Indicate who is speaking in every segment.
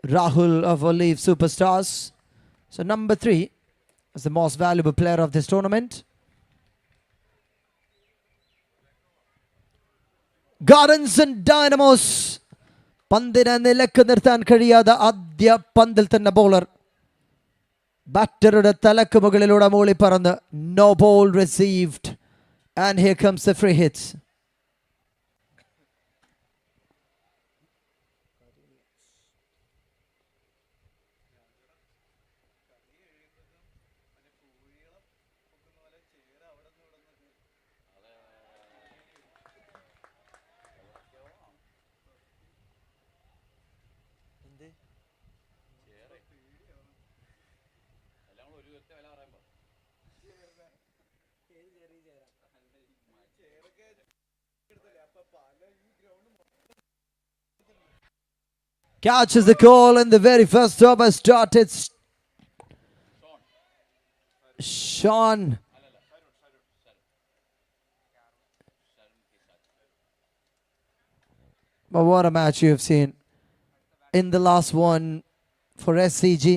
Speaker 1: Rahul of Olive Superstars. So number 3 is the most valuable player of this tournament. Gardens and Dynamos. പന്തിനെ നിലക്ക് നിർത്താൻ കഴിയാതെ ആദ്യ പന്തിൽ തന്നെ ബോളർ ബാറ്ററുടെ തലക്ക് മുകളിലൂടെ മൂളി പറന്ന്. No ball received. And here comes the free hit. Catches the call in the very first over. Started Sean. But what a match you have seen in the last one for SCG.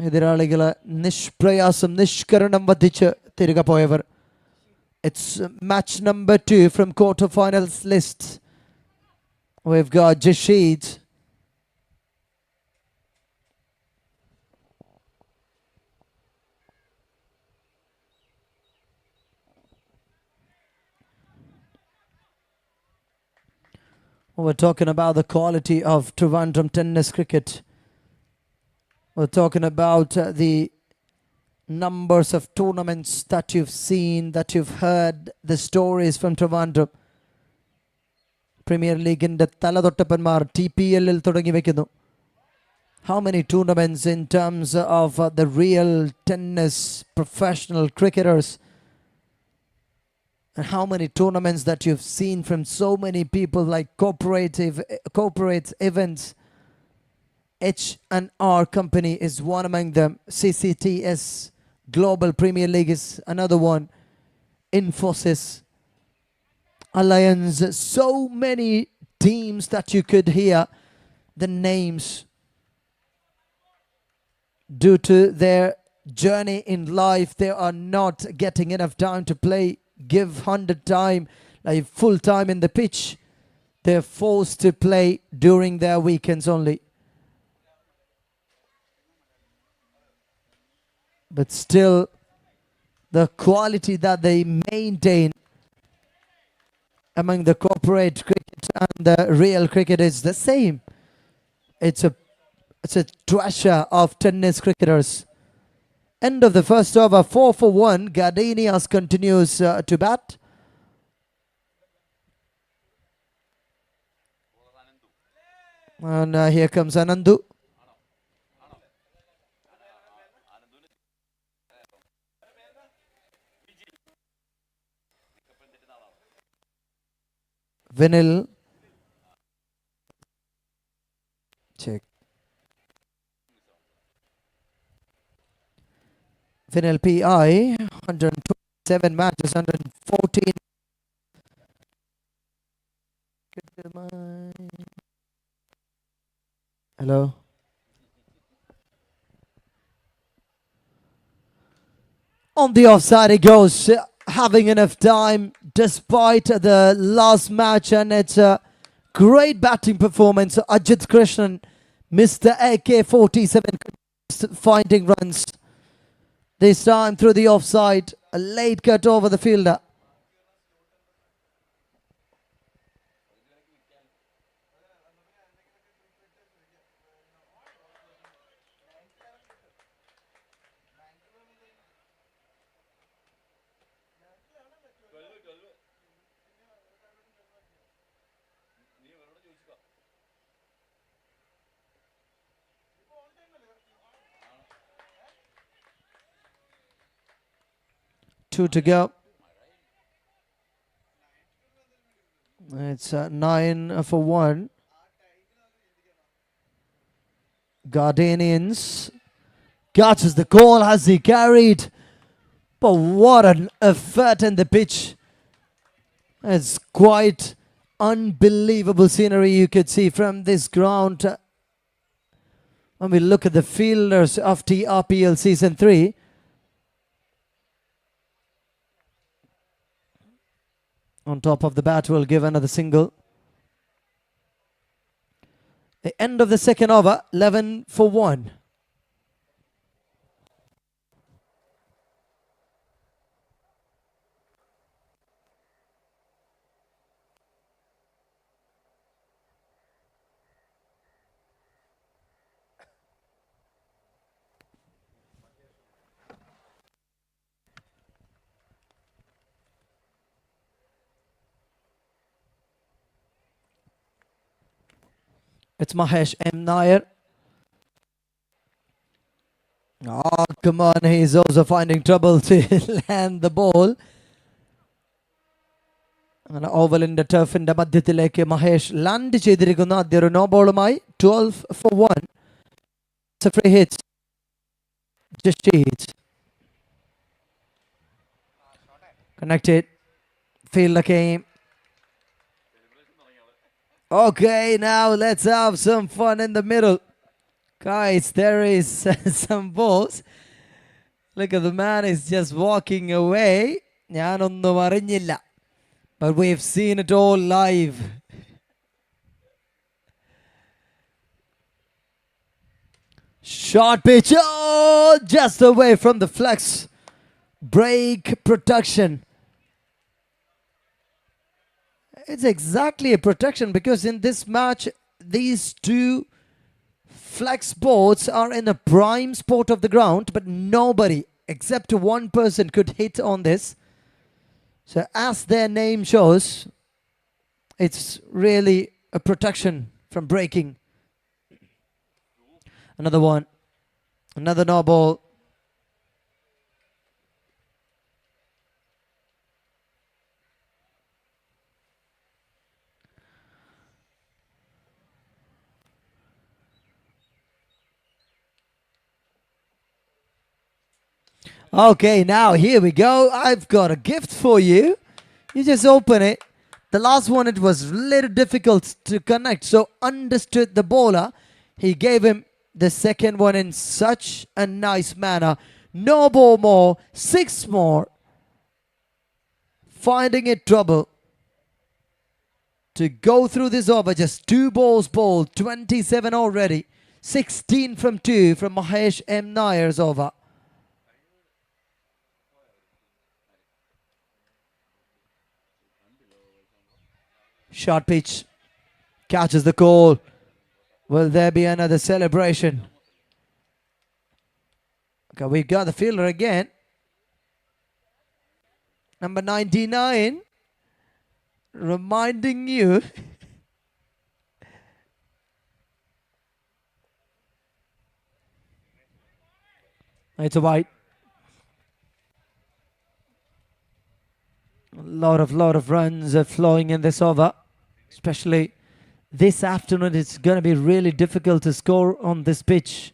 Speaker 1: എതിരാളികളെ നിഷ്പ്രയാസം നിഷ്കരണം വധിച്ച് തിരികെ പോയവർ. It's match number 2 from quarterfinals list. We've got Jasheed. We're talking about the quality of Trivandrum tennis cricket. We're talking about the numbers of tournaments that you've seen, that you've heard, the stories from Trivandrum. Premier League in the Taladottapanmar TPL തുടങ്ങി വെക്കുന്നു. How many tournaments in terms of the real tennis professional cricketers, and how many tournaments that you've seen from so many people, like corporate events. H&R Company is one among them. CCTS Global Premier League is another one. Infosys Alliance, so many teams that you could hear the names. Due to their journey in life, they are not getting enough time to play, give 100 time, like full time in the pitch. They're forced to play during their weekends only. But still, the quality that they maintain among the corporate cricket and the real cricket is the same. It's a treasure of tennis cricketers. End of the first over, 4 for 1. Gardenians continues to bat. And here comes Anandu. Vinil. Check. Vinil PI, 127 matches, 114. Hello. On the offside he goes, having enough time despite the last match, and it's a great batting performance. Ajit Krishnan, Mr. AK-47, finding runs. This time through the offside, a late cut over the fielder. Two to go. It's 9 for 1. Gardenians catches the call. Has he carried? But what an effort in the pitch. It's quite unbelievable scenery you could see from this ground. When we look at the fielders of TRPL Season 3, on top of the bat will give another single. The end of the second over, 11 for 1. It's Mahesh M. Nair. Oh, come on. He's also finding trouble to land the ball. അങ്ങനെ ഓവലിൻ്റെ ടർഫിൻ്റെ മധ്യത്തിലേക്ക് Mahesh land ചെയ്തിരിക്കുന്ന ആദ്യ ഒരു no ബോളുമായി 12 for 1. It's a free hit. Just connected. Field the game. Okay, now let's have some fun in the middle. Guys, there is some balls. Look at the man is just walking away. ഞാനൊന്നും അറിഞ്ഞില്ല. But we've seen it all live. Short pitch. Oh, just away from the flex. Break protection. It's exactly a protection because in this match, these two flex boards are in a prime spot of the ground, but nobody except one person could hit on this. So as their name shows, it's really a protection from breaking. Another one. Another no ball. Okay, now here we go. I've got a gift for you. You just open it. The last one, it was a little difficult to connect. So understood the bowler. He gave him the second one in such a nice manner. No ball more. 6 more. Finding it trouble to go through this over. Just 2 balls bowled. 27 already. 16 from 2 from Mahesh M. Nair's over. Short pitch. Catches the call. Will there be another celebration? Okay, we've got the fielder again. Number 99. Reminding you. It's a wide. A lot of runs are flowing in this over. Especially this afternoon, it's going to be really difficult to score on this pitch.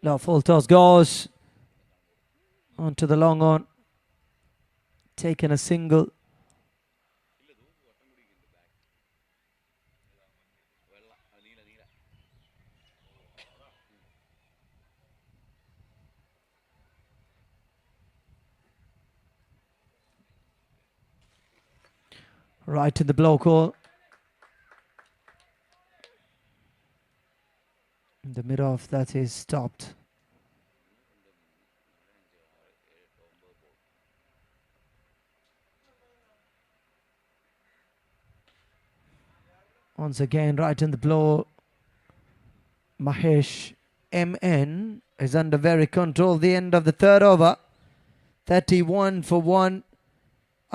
Speaker 1: Now full toss goes onto the long on. Taken a single. Right in the blow call. In the mid off, that is stopped. Once again, right in the blow. Mahesh MN is under very control. The end of the third over. 31 for 1.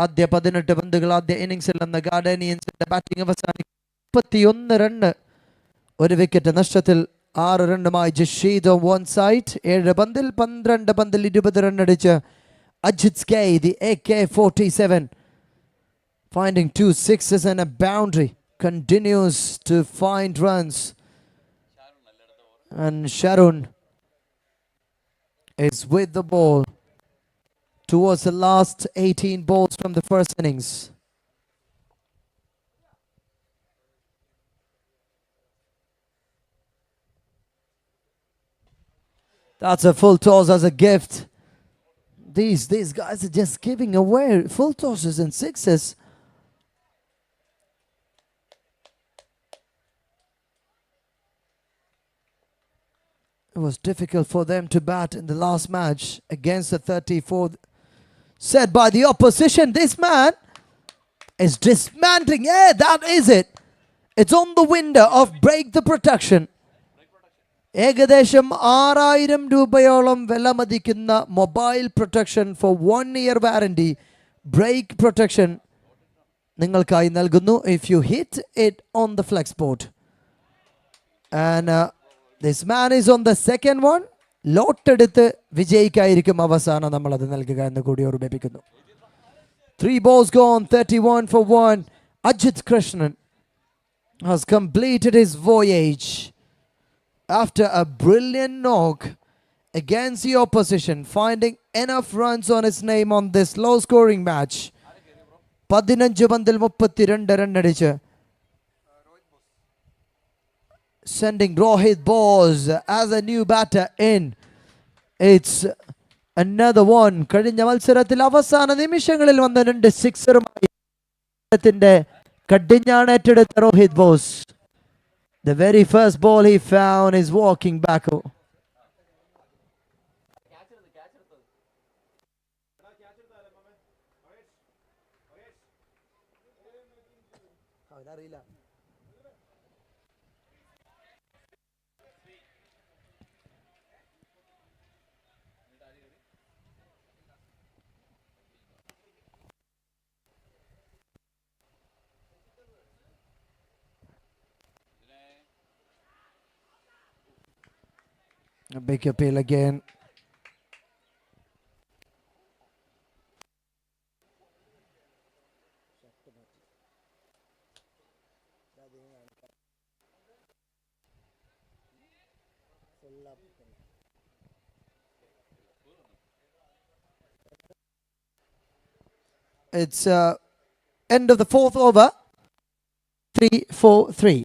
Speaker 1: ആദ്യ 18 പന്തുകൾ ആദ്യ ഇന്നിംഗ്സിൽ നിന്ന് ഗാർഡനിയൻസിന്റെ batting അവസാനിക്കും. 31 run. ഒരു wicket നഷ്ടത്തിൽ 6 റണ്ണുമായി Jasheed on one side. 7 പന്തിൽ 12 പന്തിൽ 20 റണ്ണടിച്ച് Ajith K, the AK-47, finding 2 sixes and a boundary, continues to find runs. And Sharun is with the ball. towards the last 18 balls from the first innings. That's a full toss as a gift. These guys are just giving away full tosses and sixes. It was difficult for them to bat in the last match against the 34th set by the opposition. This man is dismantling. Yeah, that is it. It's on the window of break the protection. ഏകദേശം 6000 രൂപയോളം വിലമതിക്കുന്ന mobile protection for 1 year warranty break protection നിങ്ങൾക്കായി നൽകുന്നു if you hit it on the flex board. And this man is on the second one. ലോട്ടെടുത്ത് വിജയിക്കായിരിക്കും അവസാനം നമ്മളത് നൽകുക എന്ന് കൂടി ഓർമ്മിപ്പിക്കുന്നു. 3 balls gone, 31 for 1. Ajit Krishnan has completed his voyage after a brilliant knock against the opposition, finding enough runs on his name on this low-scoring match. 15 പന്തിൽ 32 run അടിച്ച് sending Rohit Bose as a new batter in. It's another one. കഴിഞ്ഞ മത്സരത്തിൽ അവസാന നിമിഷങ്ങളിൽ വന്ന 2 സിക്സറുമായി കടിഞ്ഞാണ് ഏറ്റെടുത്ത Rohit boss. The very first ball he found is walking back. A big appeal again. It's end of the 4th over. 3-4-3.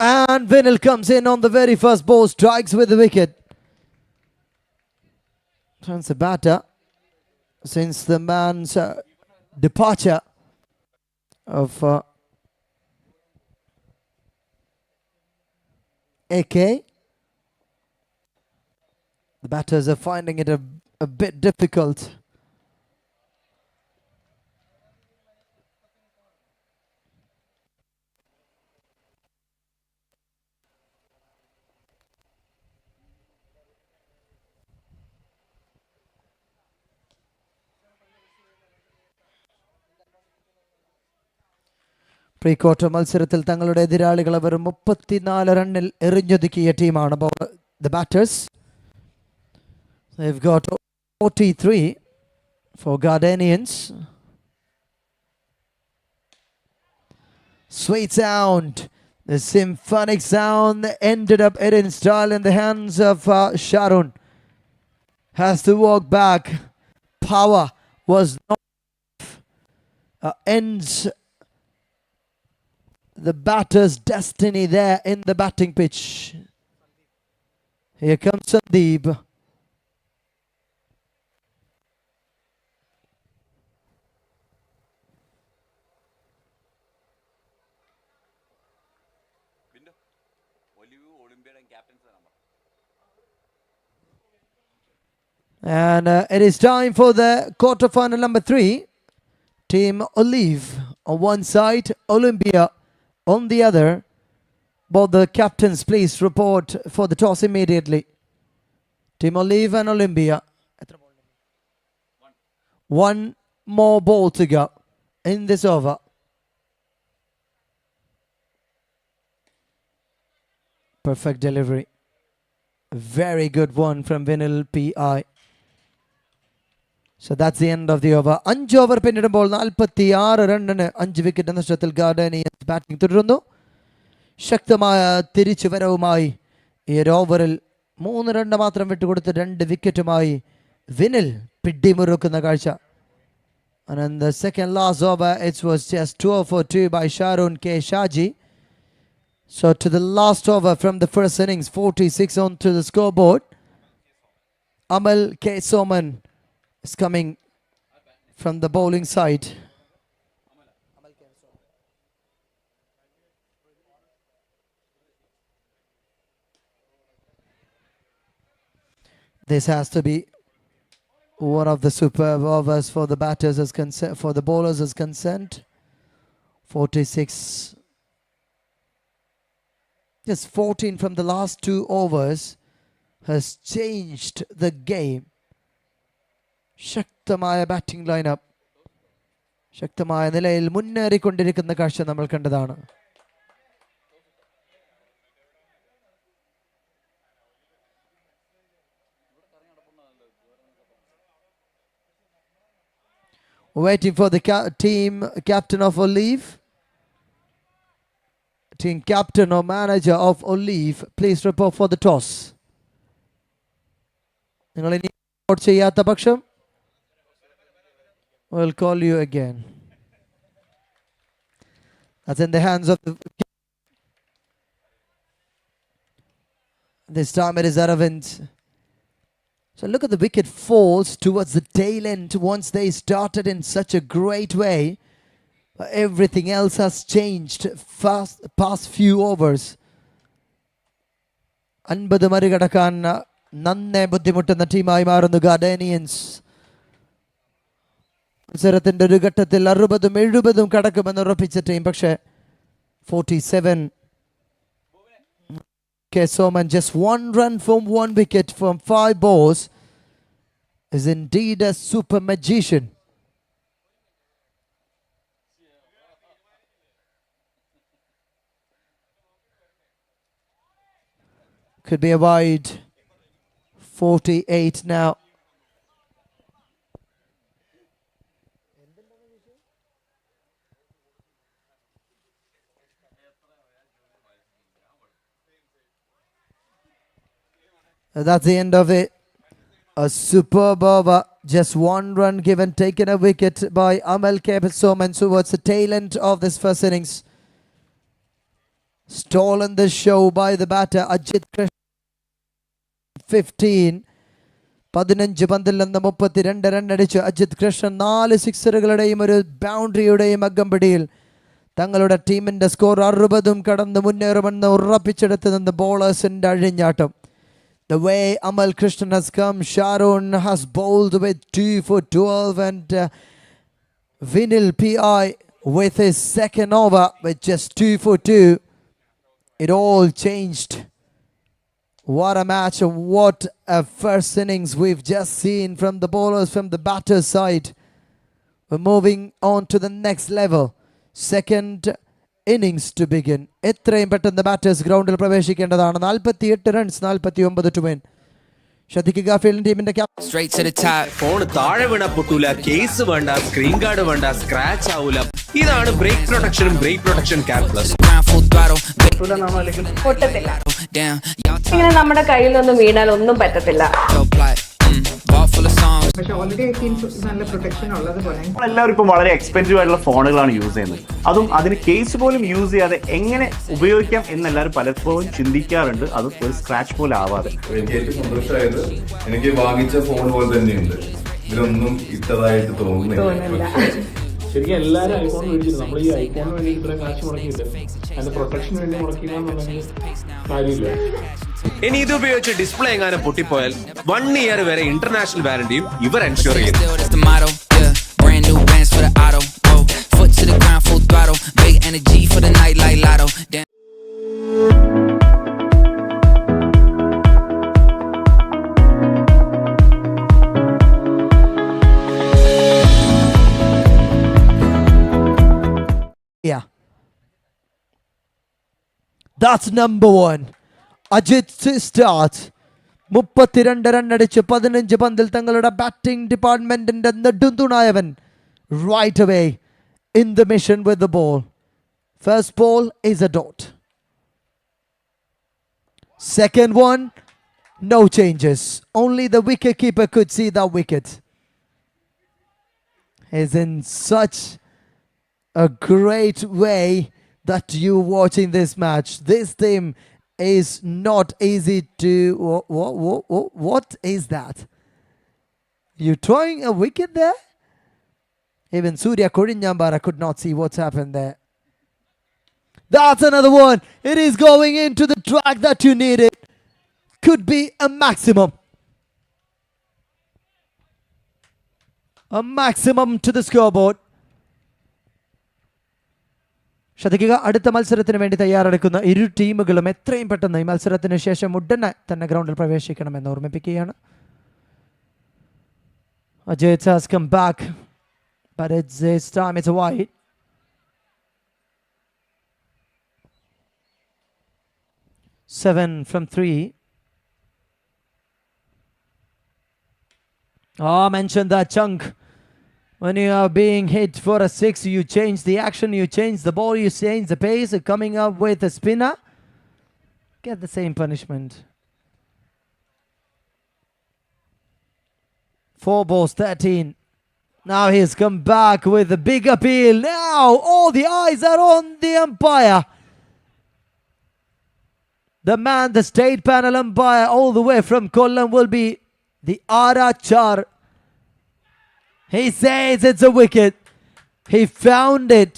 Speaker 1: And Vinil comes in on the very first ball, strikes with the wicket. Turns the batter since the man's departure of AK. The batters are finding it a bit difficult. Pre quarter മത്സരത്തിൽ തങ്ങളുടെ എതിരാളികളെ വെറും 34 റണ്ണിൽ എറിഞ്ഞൊതുക്കിയ ടീമാണ് the batters. They've got 43 for Gardenians. Sweet sound. The symphonic sound ended up in style in the hands of Sharon. Has to walk back. Power was not ends the batter's destiny there in the batting pitch. Here comes Sandeep. And it is time for the quarterfinal number 3. Team Olive on one side, Olympia on the other. Both the captains, please report for the toss immediately. Team Olive and Olympia. One more ball to go in this over. Perfect delivery. Very good one from Vinil PI. So that's the end of the over. 5 over പിന്നിടുമ്പോൾ 46 റണ്ണിന് 5 wicket നഷ്ടത്തിൽ ഗാർഡനിയൻസ് batting തുടരുന്നു. ശക്തമായ തിരിച്ചുവരവുമായി ഈ ഒരു ഓവറിൽ 3 run മാത്രം വിട്ടുകൊടുത്ത് 2 വിക്കറ്റുമായി വിനിൽ പിടിമുറുക്കുന്ന കാഴ്ച. And in the second last over, it was just 2 for 2 by Sharon K. Shaji. So to the last over from the first innings, 46 on to the scoreboard. Amal K. Soman is coming from the bowling side. This has to be one of the superb overs for the batters as concerned, for the bowlers as concerned. 46. Just 14 from the last 2 overs has changed the game. ശക്തമായ batting lineup, ശക്തമായ നിലയിൽ മുന്നേറിക്കൊണ്ടിരിക്കുന്ന കാഴ്ച നമ്മൾ കണ്ടതാണ്. Waiting for the team captain of Olive. Team captain or manager of Olive, please report for the toss. നിങ്ങൾ ഇനി report ചെയ്യാത്ത പക്ഷം we'll call you again. That's in the hands of the... This time it is Aravind. So look at the wicket falls towards the tail end once they started in such a great way. Everything else has changed past few overs. 50 മറികടക്കാൻ നന്നേ ബുദ്ധിമുട്ടുന്ന ടീമായി മാറുന്നു ഗാർഡനിയൻസ്. മത്സരത്തിന്റെ ഒരു ഘട്ടത്തിൽ 60ഉം 70ഉം കടക്കുമെന്ന് ഉറപ്പിച്ച team. പക്ഷേ 47 K. Soman, just 1 run from 1 wicket from 5 balls, is indeed a super magician. Could be a wide. 48 now. That's the end of it. A superb over. Just 1 run given, taken a wicket by Amal K. Soman towards the tail end of this first innings. Stolen the show by the batter Ajit Krishnan. 15. 15 പന്തിൽ നിന്ന് 32 run അടിച്ച് അജിത് കൃഷ്ണൻ 4 സിക്സറുകളുടെയും ഒരു ബൗണ്ടറിയുടെയും അകമ്പടിയിൽ തങ്ങളുടെ ടീമിന്റെ score 60ഉം കടന്ന് മുന്നേറുമെന്ന് ഉറപ്പിച്ചെടുത്ത് നിന്ന് ബോളേഴ്സിന്റെ അഴിഞ്ഞാട്ടം. The way Amal Krishnan has come, Sharon has bowled with 2 for 12 and Vinil PI with his second over with just 2 for 2. It all changed. What a match and what a first innings we've just seen from the bowlers, from the batter side. We're moving on to the next level. Second innings to begin. എത്രയും പെട്ടെന്ന് batters ഗ്രൗണ്ടിൽ പ്രവേശിക്കേണ്ടതാണ്. 48 runs, 49 to win. ശ്രദ്ധിക്കുക fielding ടീമിന്റെ
Speaker 2: phone താഴെ വീണ പൊട്ടൂല, case വേണ്ട, സ്ക്രീൻ ഗാർഡ് വേണ്ട, സ്ക്രാച്ച് ആവൂല. ഇതാണ് ബ്രേക്ക് പ്രൊട്ടക്ഷനും ബ്രേക്ക് പ്രൊട്ടക്ഷൻ ക്യാപ് പ്ലസ്.
Speaker 3: ഇങ്ങനെ നമ്മുടെ കയ്യിൽ നിന്നും വീണാൽ ഒന്നും പറ്റത്തില്ല.
Speaker 4: എല്ലാവരും ഇപ്പം വളരെ എക്സ്പെൻസീവ് ആയിട്ടുള്ള ഫോണുകളാണ് യൂസ് ചെയ്യുന്നത്. അതും അതിന് കേസ് പോലും യൂസ് ചെയ്യാതെ എങ്ങനെ ഉപയോഗിക്കാം എന്ന് എല്ലാവരും പലപ്പോഴും ചിന്തിക്കാറുണ്ട്. അത് ഒരു സ്ക്രാച്ച് പോലും ആവാതെ.
Speaker 5: എനിക്ക് ഏറ്റവും സന്തോഷമായത് എനിക്ക് വാങ്ങിച്ച ഫോൺ പോലെ തന്നെയുണ്ട്. ഇതിലൊന്നും ഇട്ടതായിട്ട് തോന്നുന്നില്ല.
Speaker 6: ശരിക്കും എല്ലാവരും ഐഫോൺ മേടിച്ചിരുന്നു. നമ്മൾ ഈ ഐഫോണിന് വേണ്ടി ഇത്രയും കാശ് മുടക്കിയിട്ട് അതിന്റെ പ്രൊട്ടക്ഷന് വേണ്ടി മുടക്കിയെന്നുണ്ടെങ്കിൽ കാര്യമില്ല.
Speaker 2: ഇനി ഇത് ഉപയോഗിച്ച് ഡിസ്പ്ലേ എങ്ങാനും പൊട്ടിപ്പോയാൽ 1 ഇയർ വരെ ഇന്റർനാഷണൽ വാറന്റിയും ഇവർ എൻഷുർ ചെയ്യും.
Speaker 1: Yeah. That's number 1. Ajit to start. 32 run അടിച്ച് 15 പന്തിൽ തങ്ങളുടെ ബാറ്റിംഗ് ഡിപ്പാർട്ട്മെന്റിന്റെ നെടുന്തുണായവൻ. Right away in the mission with the ball. First ball is a dot. Second one, no changes. Only the wicket keeper could see that wicket. Is in such a great way that you watching this match. This team is not easy to. What is that? You throwing a wicket there? Even Surya Kodinjambara could not see what's happened there. That's another one. It is going into the track that you needed. Could be a maximum. A maximum to the scoreboard. ശ്രദ്ധിക്കുക, അടുത്ത മത്സരത്തിന് വേണ്ടി തയ്യാറെടുക്കുന്ന ഇരു ടീമുകളും എത്രയും പെട്ടെന്ന് ഈ മത്സരത്തിന് ശേഷം ഉടനെ തന്നെ ഗ്രൗണ്ടിൽ പ്രവേശിക്കണമെന്ന് ഓർമ്മിപ്പിക്കുകയാണ്. Ajit has come back, but it's this time it's a wide. Seven from 3. I mentioned that chunk. When you are being hit for a 6, you change the action, you change the ball, you change the pace. Coming up with a spinner, get the same punishment. 4 balls, 13. Now he's come back with a big appeal. Now all the eyes are on the umpire. The man, the state panel umpire all the way from Kollam will be the Arachar. He says it's a wicket. He found it.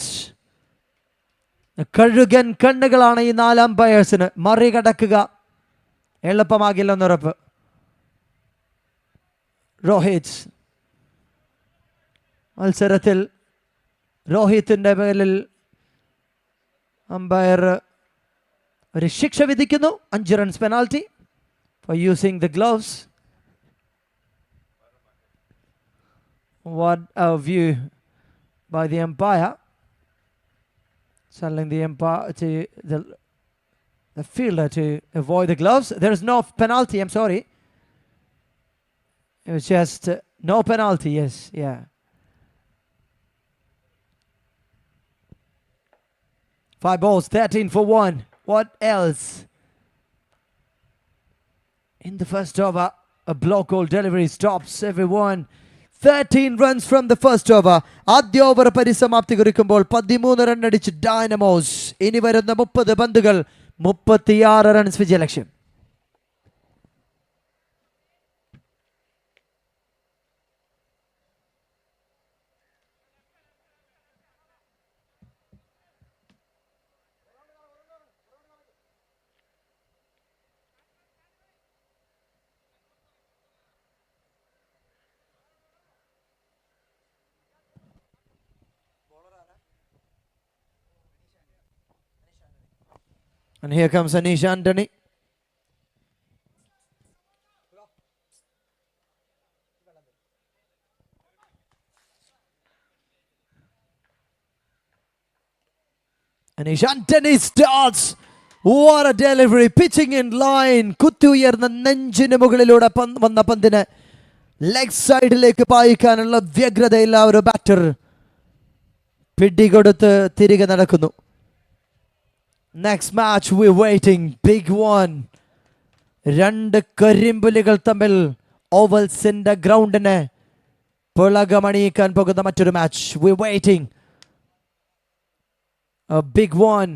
Speaker 1: കഴുകൻ കണ്ണുകളാണ് ഈ 4 അമ്പയേഴ്സിന്. മറികടക്കുക എളുപ്പമാകില്ലെന്നുറപ്പ്. രോഹിത് മത്സരത്തിൽ രോഹിത്തിന്റെ മേലിൽ umpire ഒരു ശിക്ഷ വിധിക്കുന്നു. 5 runs penalty for using the gloves. What a view by the umpire, telling the umpire to the fielder to avoid the gloves. There is no penalty, I'm sorry. It was just no penalty, yes, yeah. 5 balls, 13 for 1. What else? In the first over, a block goal delivery stops everyone. 13 runs from the first over. ആദ്യ over പരിസമാപ്തി കുറിക്കുമ്പോൾ 13 run അടിച്ച് ഡൈനമോസ്. ഇനി വരുന്ന 30 പന്തുകൾ 36 runs വിജയലക്ഷ്യം. And here comes Anish Antony. Anish Antony starts. What a delivery. Pitching in line. കുത്തി ഉയർന്ന നെഞ്ചിന് മുകളിലൂടെ വന്ന പന്തിന് ലെഗ് സൈഡിലേക്ക് പായിക്കാനുള്ള വ്യഗ്രതയില്ല ഒരു ബാറ്റർ. പിടികൊടുത്ത് തിരികെ നടക്കുന്നു. Next match we're waiting. Big one. 2 കരിമ്പുലികൾ തമ്മിൽ ഓവൽസിന്റെ ഗ്രൗണ്ടിനെ പുളകമണിയിക്കാൻ പോകുന്ന മറ്റൊരു match. We're waiting. A big one.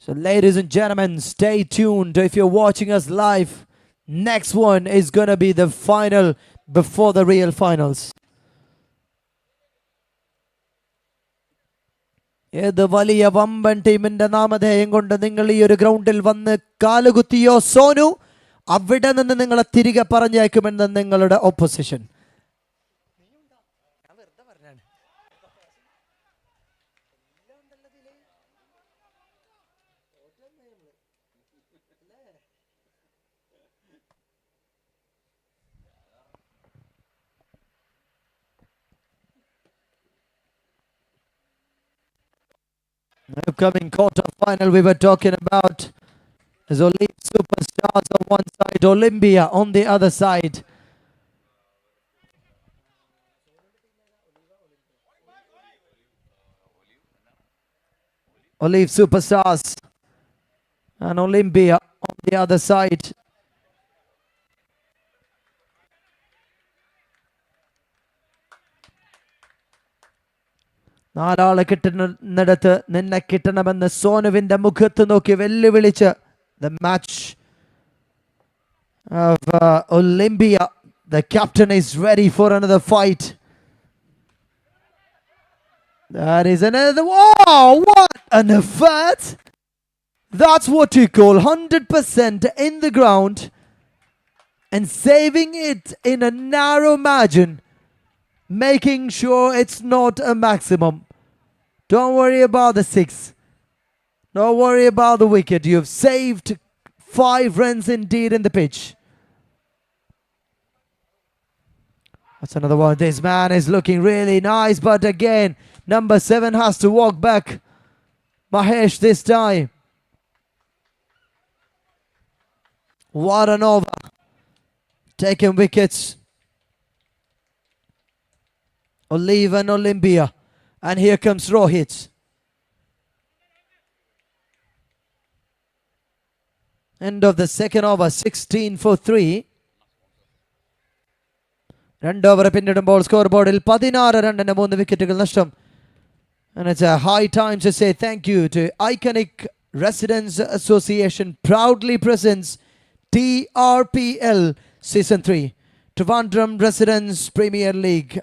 Speaker 1: So ladies and gentlemen, stay tuned if you're watching us live. Next one is going to be the final before the real finals. ഏത് വലിയ വമ്പൻ ടീമിന്റെ നാമധേയം കൊണ്ട് നിങ്ങൾ ഈ ഒരു ഗ്രൗണ്ടിൽ വന്ന് കാലുകുത്തിയോ സോനു, അവിടെ നിന്ന് നിങ്ങളെ തിരികെ പറഞ്ഞയക്കുമെന്ന് നിങ്ങളുടെ opposition. Upcoming quarter final we were talking about is only superstars on one side, Olympia on the other side. Olive Superstars and Olympia on the other side. നാലാളെ കിട്ടുന്നിടത്ത് നിന്നെ കിട്ടണമെന്ന് സോനുവിന്റെ മുഖത്ത് നോക്കി വെല്ലുവിളിച്ച് the match of Olympia. The captain is ready for another fight. That is another. Wow, what an effort! That's what you call 100% in the ground and saving it in a narrow margin, making sure it's not a maximum. Don't worry about the 6. Don't worry about the wicket. You've saved 5 runs indeed in the pitch. That's another one. This man is looking really nice, but again, number 7 has to walk back. Mahesh this time. What an over. Taking wickets. Olive and Olympia. And here comes Rohit. End of the second over, 16 for 3. രണ്ട് over പിന്നിടുമ്പോൾ score ബോർഡിൽ 16 റണ്ണിന് 3 വിക്കറ്റുകൾ നഷ്ടം. And it's a high time to say thank you to Iconic Residents Association proudly presents TRPL Season 3, Trivandrum Residents Premier League.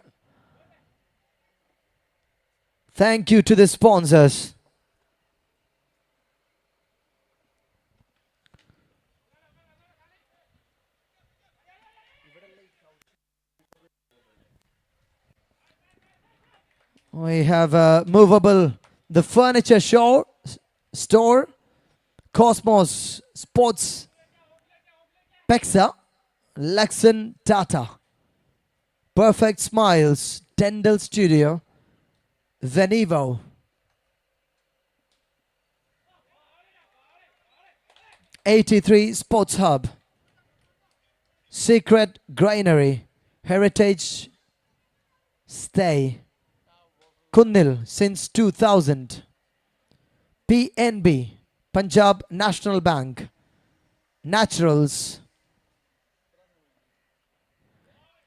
Speaker 1: Thank you to the sponsors. We have the furniture store, Cosmos Sports, Pexa, Lexan Tata, Perfect Smiles, Tendel Studio, Venivo, '83 Sports Hub, Secret Granary, Heritage Stay, Kunnil since 2000, PNB, Punjab National Bank, Naturals,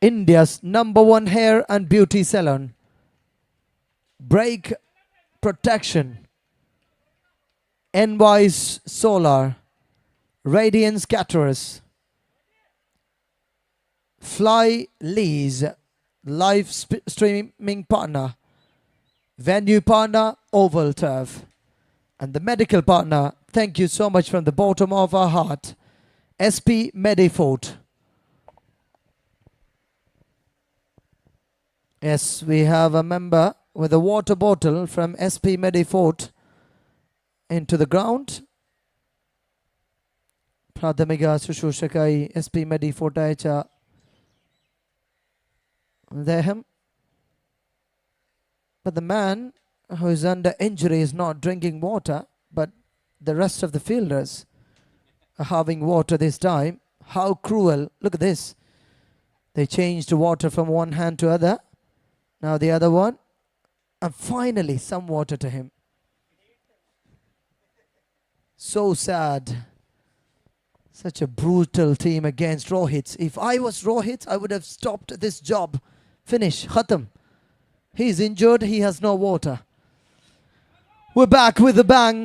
Speaker 1: India's #1 hair and beauty salon, Break Protection, Enwise Solar, Radiance Caterers, Flyleez, live streaming partner, venue partner, Oval Turf, and the medical partner, thank you so much from the bottom of our heart, SP Medifort. Yes, we have a member with a water bottle from SP Medifort into the ground. Pradhamiga Sushushakai SP Medifort Aicha Deham. But the man who is under injury is not drinking water, but the rest of the fielders are having water this time. How cruel. Look at this. They changed water from one hand to other. Now the other one. And finally some water to him. So sad. Such a brutal team against Rohit. If I was Rohit, I would have stopped this job. Finish. Khatam. He's injured. He has no water. We're back with a bang.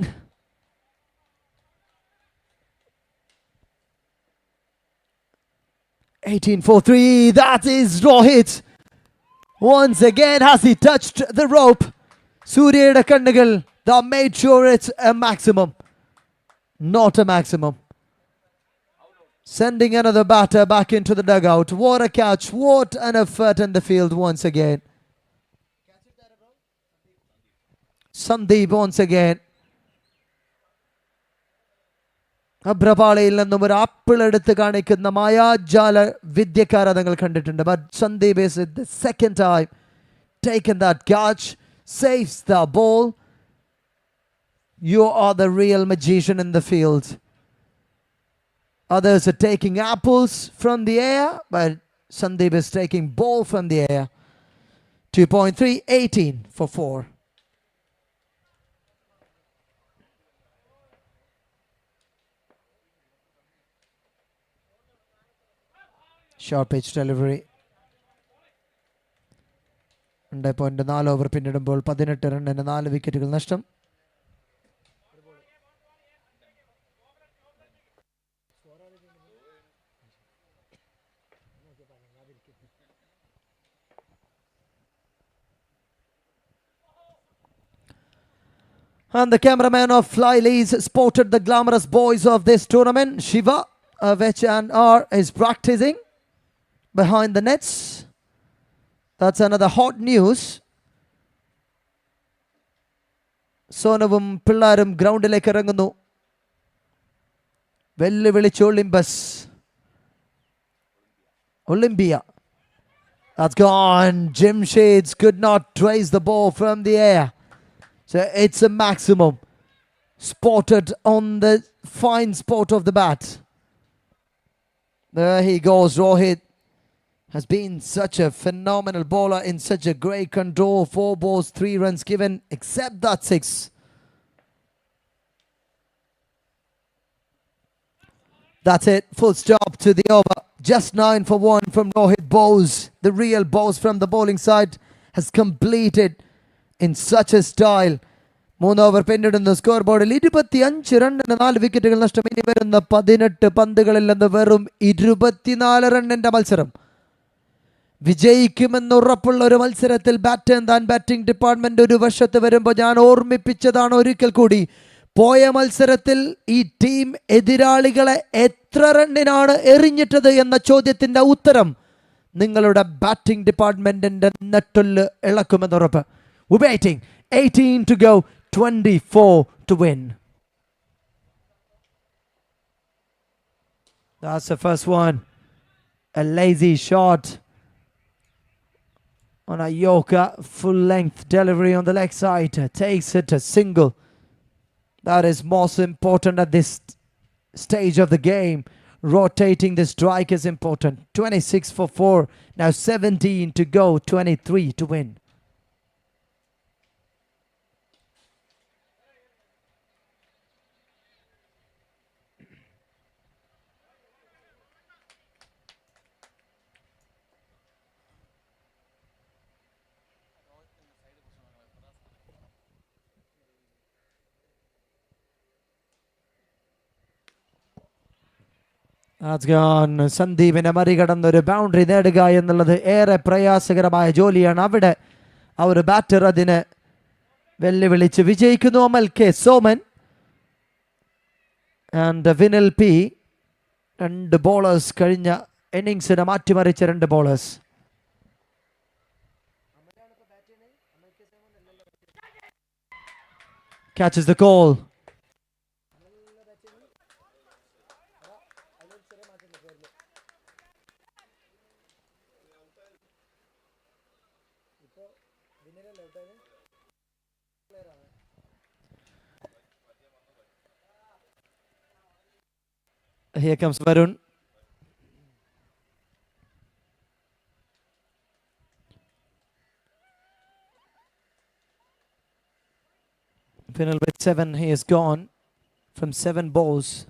Speaker 1: $18-3. That is Rohit. Once again, has he touched the rope? Surya Kandagal. They made sure it's a maximum. Not a maximum. Sending another batter back into the dugout. What a catch. What an effort in the field once again. Sandeep once again. അഭ്രപാളയിൽ നിന്നും ഒരു apple എടുത്ത് കാണിക്കുന്ന മായാജാല വിദ്യക്കാരെ നിങ്ങൾ കണ്ടിട്ടുണ്ട്. But Sandeep is the second time taken that catch, saves the ball. You are the real magician in the field. Others are taking apples from the air, but Sandeep is taking ball from the air. 2.3, 18 for 4. Short pitch delivery. 2.4 over പിന്നിടുമ്പോൾ 18 റണ്ണിന് 4 വിക്കറ്റുകൾ നഷ്ടം. And the cameraman of Flyleez spotted the glamorous boys of this tournament. Shiva, which and R is practicing behind the nets. That's another hot news. സോനവും പിള്ളാരും ഗ്രൗണ്ടിലേക്ക് ഇറങ്ങുന്നു. വെല്ലുവിളിച്ച് Olympus. Olympia. That's gone. Jim Shades could not trace the ball from the air. So it's a maximum. Spotted on the fine spot of the bat. There he goes. Rohit has been such a phenomenal bowler in such a great control. 4 balls, 3 runs given, except that 6. That's it. Full stop to the over. Just 9 for 1 from Rohit Bose. The real Bose from the bowling side has completed in such a style. 3 over പിന്നിടുന്ന score ബോർഡിൽ 25 റണ്ണിന് 4 വിക്കറ്റുകൾ നഷ്ടം. ഇനി വരുന്ന 18 പന്തുകളിൽ നിന്ന് വെറും 24 റണ്ണിന്റെ മത്സരം. വിജയിക്കുമെന്ന് ഉറപ്പുള്ള ഒരു മത്സരത്തിൽ ബാറ്റിംഗ് ഡിപ്പാർട്ട്മെന്റ് ഒരു വശത്ത് വരുമ്പോൾ ഞാൻ ഓർമ്മിപ്പിച്ചതാണ് ഒരിക്കൽ കൂടി. പോയ മത്സരത്തിൽ ഈ ടീം എതിരാളികളെ എത്ര റണ്ണിനാണ് എറിഞ്ഞിട്ടത് എന്ന ചോദ്യത്തിന്റെ ഉത്തരം നിങ്ങളുടെ ബാറ്റിംഗ് ഡിപ്പാർട്ട്മെന്റിന്റെ നെട്ടൊല്ല് ഇളക്കുമെന്ന് ഉറപ്പ്. Waiting. 18 to go, 24 to win. That's the first one. A lazy shot on a Yorker, full length delivery on the leg side. Takes it a single. That is most important at this stage of the game. Rotating the strike is important. 26 for 4. Now 17 to go, 23 to win. That's gone. സന്ദീപിനെ മറികടന്നൊരു boundary നേടുക എന്നുള്ളത് ഏറെ പ്രയാസകരമായ ജോലിയാണ്. അവിടെ ആ ഒരു ബാറ്റർ അതിന് വെല്ലുവിളിച്ച് വിജയിക്കുന്നു. Amal K Soman and Vinil P, 2 bowlers കഴിഞ്ഞ ഇന്നിങ്സിനെ മാറ്റിമറിച്ച 2 bowlers. Catches the call. Here comes Varun. Final with 7. He is gone from 7 balls.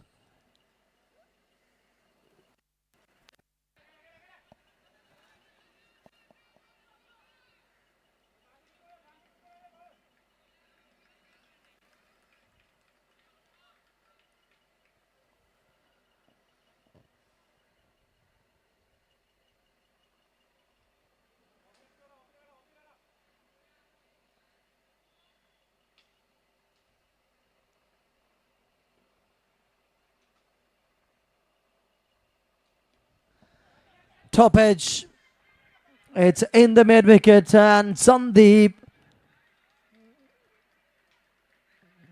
Speaker 1: Top edge. It's in the mid wicket and Sandeep.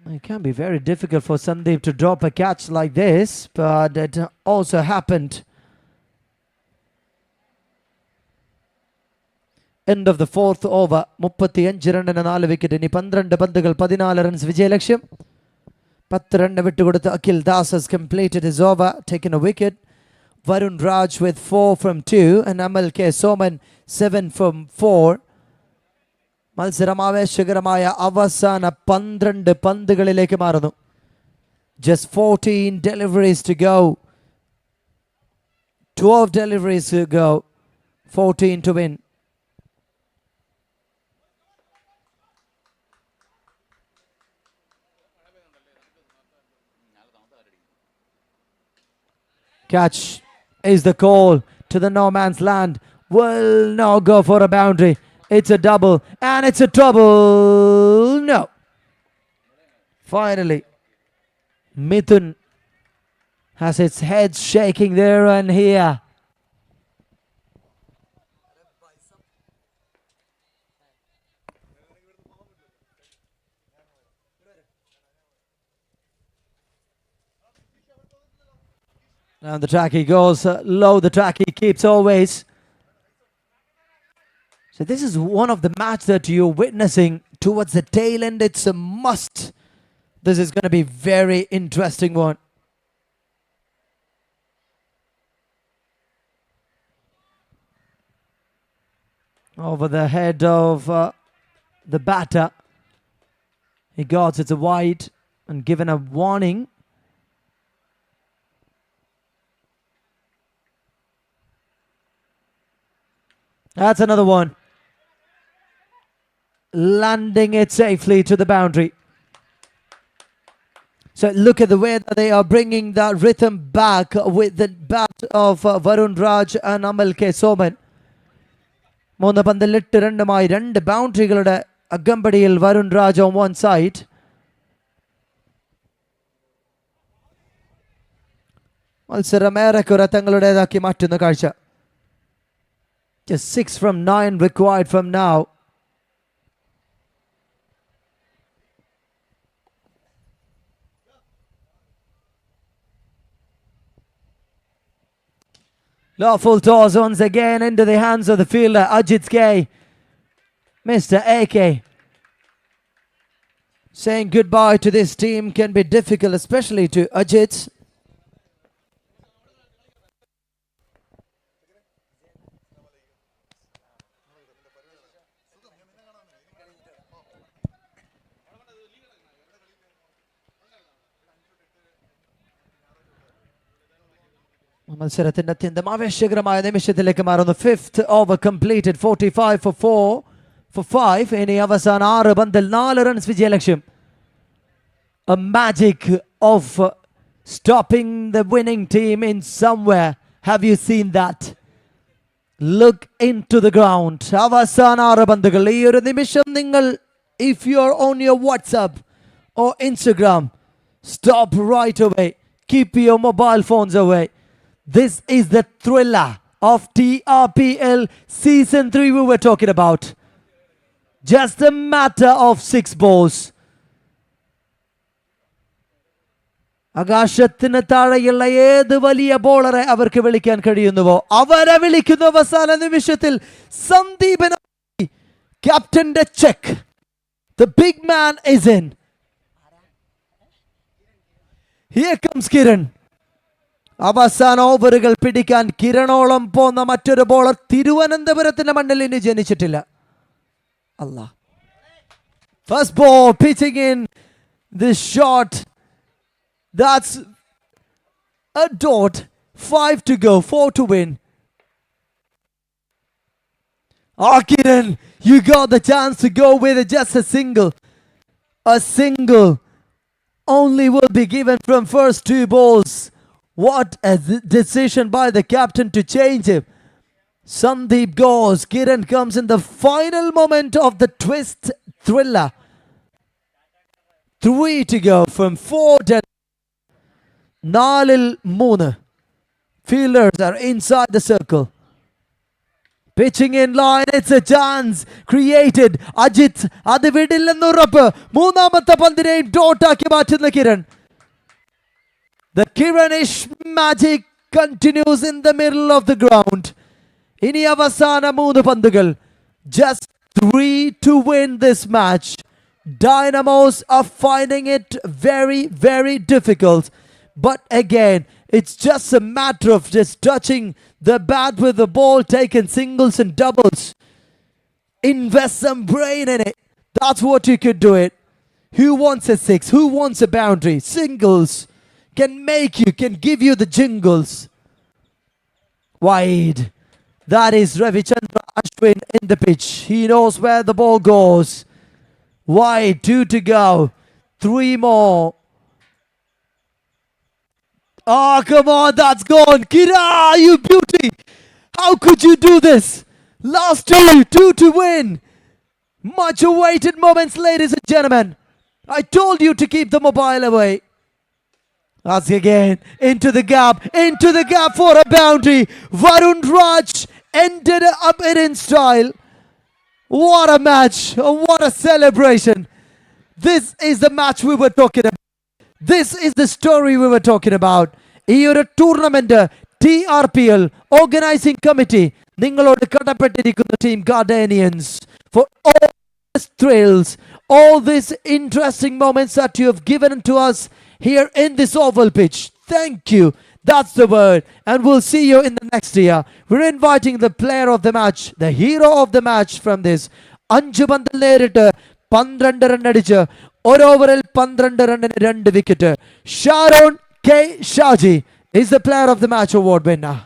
Speaker 1: It can be very difficult for Sandeep to drop a catch like this, but it also happened. End of the 4th over. 35 റണ്ണിന് 4 wicket. ഇനി 12 പന്തുകൾ 14 runs വിജയലക്ഷ്യം. 10 run വിട്ടുകൊടുത്ത് Akhil Das has completed his over, taken a wicket. Varun Raj with 4 from 2 and Amal K. Soman 7 from 4. മത്സരം ആവേശകരമായ അവസാന 12 പന്തുകളിലേക്ക് മാറുന്നു. Just 14 deliveries to go. 12 deliveries to go. 14 to win. Catch is the call to the no man's land. Will now go for a boundary. It's a double and it's a trouble. No. Finally, Mithun has its head shaking there and here. Down the track he goes, low the track he keeps always. So this is one of the match that you're witnessing towards the tail end. It's a must. This is going to be very interesting one. Over the head of the batter. He got it's a wide and given a warning. That's another one. Landing it safely to the boundary. So look at the way that they are bringing that rhythm back with the bat of Varun Raj and Amal K. Soman. 3 പന്തിൽ 8 റണ്ണുമായി 2 ബൗണ്ടറികളുടെ അകമ്പടിയിൽ Varun Raj on one side. മത്സരം ഏറെക്കുറെ തങ്ങളുടേതാക്കി മാറ്റുന്ന കാഴ്ച. Just 6 from 9 required from now. Lawful toss once again into the hands of the fielder, Ajit K. Mr. AK. Saying goodbye to this team can be difficult, especially to Ajit. മത്സരത്തിന്റെ അത്യന്തം ആവേശകരമായ നിമിഷത്തിലേക്ക് മാറുന്നു. 5th over completed, 45 for 5. ഇനി അവസാന 6 പന്തിൽ 4 runs വിജയലക്ഷ്യം. A magic of stopping the winning team in somewhere. Have you seen that? Look into the ground. അവസാന 6 പന്തുകൾ. ഈ ഒരു നിമിഷം നിങ്ങൾ, if you are on your WhatsApp or Instagram, stop right away. Keep your mobile phones away. This is the thriller of TRPL Season 3 we were talking about. Just a matter of 6 balls. ആകാശത്തിന് താഴെയുള്ള ഏത് വലിയ ബോളറെ അവർക്ക് വിളിക്കാൻ കഴിയുന്നുവോ അവരെ വിളിക്കുന്ന അവസാന നിമിഷത്തിൽ സന്ദീപൻ ക്യാപ്റ്റന്റെ check. The big man is in. Here comes Kiran. അവസാന ഓവറുകൾ പിടിക്കാൻ കിരണോളം പോന്ന മറ്റൊരു ബോളർ തിരുവനന്തപുരത്തിന്റെ മണ്ണിൽ ഇനി ജനിച്ചിട്ടില്ല. Allah. First ball pitching in this shot. That's a dot. 5 to go, 4 to win. Kiran, you got the chance to go with just a single. A single only will be given from first 2 balls. What a decision by the captain to change him. Sandeep goes. Kiran comes in the final moment of the twist thriller. 3 to go from 4 dead. 4-3. Fielders are inside the circle. Pitching in line. It's a chance created. Ajit അത് വിടില്ലെന്നുറപ്പ്. മൂന്നാമത്തെ പന്തിനെയും ഡോട്ടാക്കി മാറ്റുന്ന Kiran. The Kiranish magic continues in the middle of the ground. ഇനി അവസാന 3 പന്തുകൾ. Just 3 to win this match. Dynamos are finding it very, very difficult. But again, it's just a matter of just touching the bat with the ball, taking singles and doubles. Invest some brain in it. That's what you could do it. Who wants a six? Who wants a boundary? Singles can give you the jingles. Wide. That is Ravichandra Ashwin in the pitch. He knows where the ball goes. Wide, 2 to go. 3 more. Oh, come on, that's gone. Kira, you beauty. How could you do this? Last 2 to win. Much awaited moments, ladies and gentlemen. I told you to keep the mobile away. That's again into the gap for a boundary. Varun Raj ended up in style. What a match. What a celebration. This is the match we were talking about. This is the story we were talking about. ഈ ഒരു tournament TRPL organizing committee നിങ്ങളോട് കടപ്പെട്ടിരിക്കുന്ന team Gardenians for all these thrills, all these interesting moments that you have given to us here in this oval pitch. Thank you. That's the word. And we'll see you in the next year. We're inviting the player of the match, the hero of the match from this. 5 പന്തിൽ നേരിട്ട് 12 run അടിച്ച് ഒരു ഓവറിൽ 12 റണ്ണിന് 2 wicket. Sharon K. Shaji is the player of the match award winner.